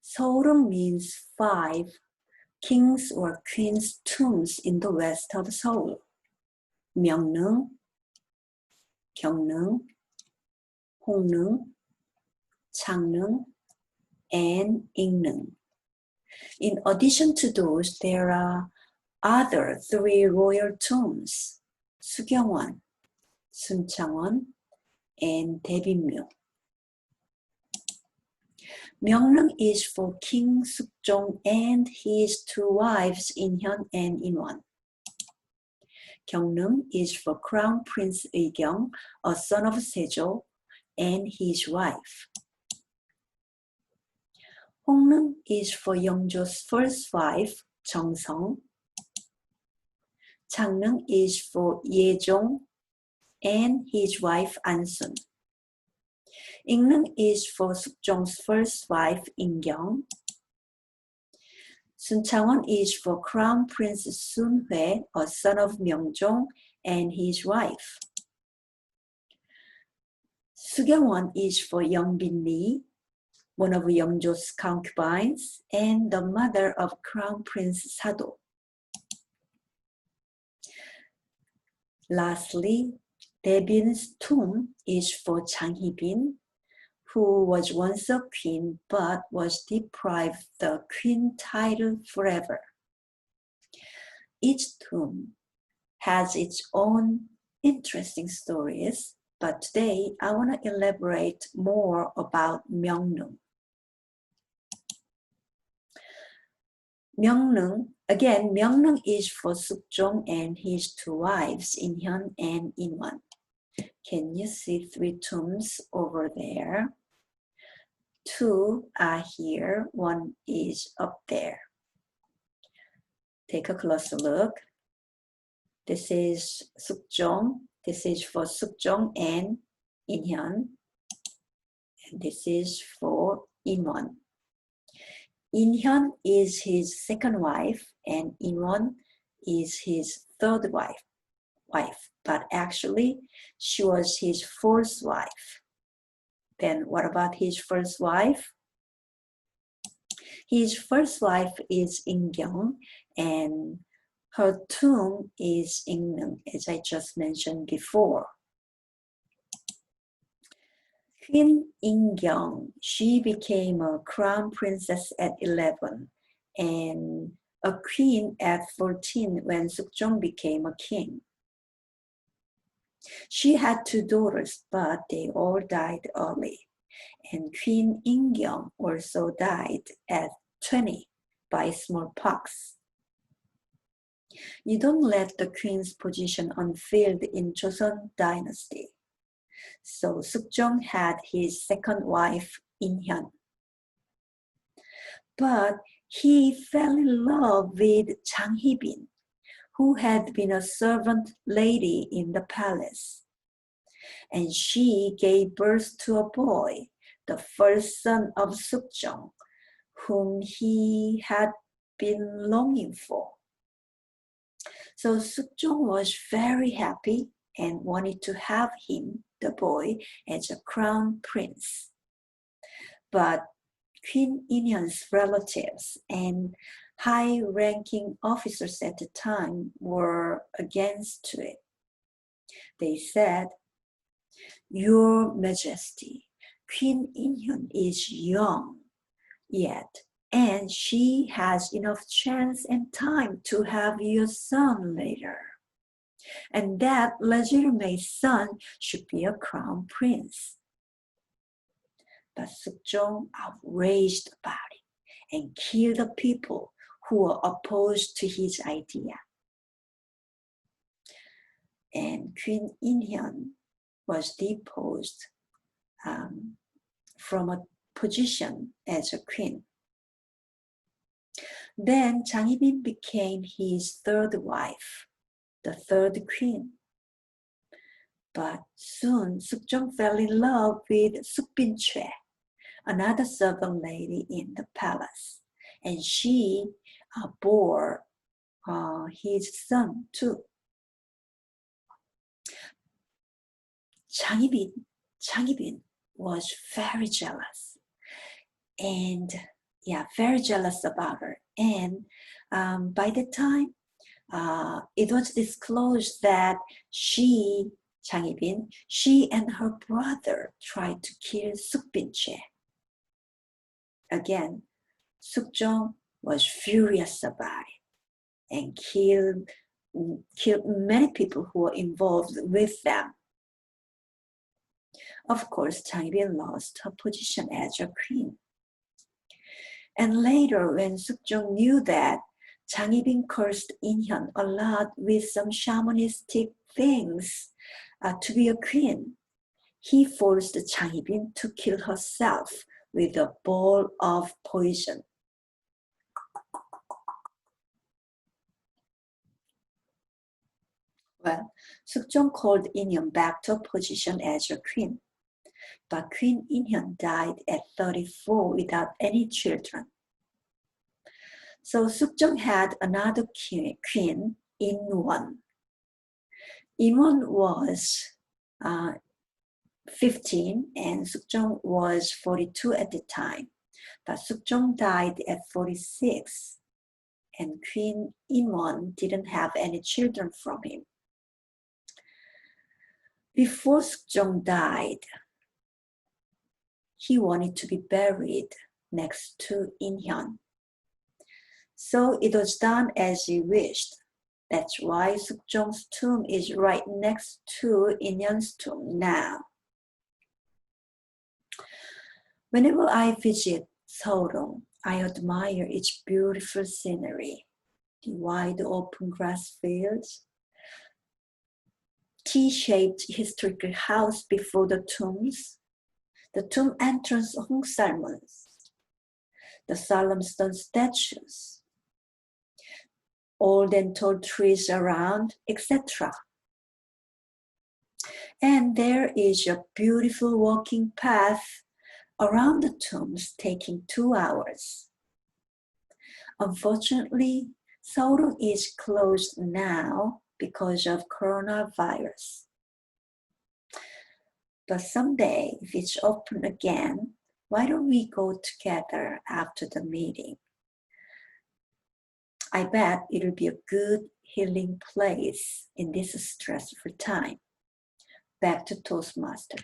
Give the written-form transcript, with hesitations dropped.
Seoreung means 5 kings or queens' tombs in the west of Seoul. Myeongneung, Gyeongneung, Hongneung, Changneung, and Ingneung. In addition to those, there are other 3 royal tombs, Sugyongwon, Sunchangwon, and Daebinmyo. Myeongneung is for King Sukjong and his 2 wives, Inhyun and Inwon. Gyeongneung is for Crown Prince Eugyeong, a son of Sejo, and his wife. Hongneung is for Yeongjo's first wife, Jeongseong. Changneung is for Yejong and his wife, Ansun. Ingneung is for Sukjong's first wife, Ingyong. Sunchangwon is for Crown Prince Sunhwae, a son of Myeongjong, and his wife. Sugyongwon is for Yeongbin Lee, one of Yeongjo's concubines, and the mother of Crown Prince Sado. Lastly, Daebin's tomb is for Jang Hee-bin, who was once a queen but was deprived the queen title forever. Each tomb has its own interesting stories, but today I want to elaborate more about Myeongneung. Myeongneung is for Sukjong and his 2 wives, Inhyun and Inwon. Can you see 3 tombs over there? 2 are here, 1 is up there. Take a closer look. This is Sukjong. This is for Sukjong and Inhyun. And this is for Inwon. Inhyun is his 2nd wife and Inwon is his 3rd wife. But actually, she was his 4th wife. Then what about his first wife? His first wife is Ingyong, and her tomb is Ingneung, as I just mentioned before. Queen Ingyong, she became a crown princess at 11 and a queen at 14 when Sukjong became a king. She had 2 daughters, but they all died early. And Queen Ingyong also died at 20 by smallpox. You don't let the queen's position unfilled in Joseon dynasty. So Sukjong had his 2nd wife, Inhyun. But he fell in love with Jang Hee-bin, who had been a servant lady in the palace. And she gave birth to a boy, the first son of Sukjong, whom he had been longing for. So Sukjong was very happy and wanted to have him, the boy, as a crown prince. But Queen Inhyun's relatives and high-ranking officers at the time were against it. They said, "Your Majesty, Queen Inhyun is young yet, and she has enough chance and time to have your son later. And that legitimate son should be a crown prince." But Sukjong outraged about it and killed the people who were opposed to his idea. And Queen Inhyun was deposed from a position as a queen. Then Jang Hee-bin became his 3rd wife, the 3rd queen. But soon Sukjong fell in love with Sukbin Choi, another servant lady in the palace, and she bore his son too. Jang Hee-bin was very jealous, and very jealous about her. And by the time it was disclosed that Chang Hee-bin, she and her brother tried to kill Suk-bin-che. Again, Suk-jong was furious about it and killed many people who were involved with them. Of course, Chang Hee-bin lost her position as a queen. And later, when Suk-jong knew that Chang Hee-bin cursed In-hyun a lot with some shamanistic things to be a queen, he forced Chang Hee-bin to kill herself with a bowl of poison. Well, Suk-jong called In-hyun back to a position as a queen, but Queen In-hyun died at 34 without any children. So Suk-jong had another queen, In-won. In-won was 15 and Suk-jong was 42 at the time. But Suk-jong died at 46 and Queen In-won didn't have any children from him. Before Suk-jong died, he wanted to be buried next to In-hyun. So it was done as he wished. That's why Suk-jong's tomb is right next to In-hyun's tomb now. Whenever I visit Seoreung, I admire its beautiful scenery, the wide open grass fields, T-shaped historical house before the tombs, the tomb entrance hongsalmons, the solemn stone statues, old and tall trees around, etc. And there is a beautiful walking path around the tombs taking 2 hours. Unfortunately, Seoreung is closed now because of coronavirus. But someday, if it's open again, why don't we go together after the meeting? I bet it'll be a good healing place in this stressful time. Back to Toastmaster.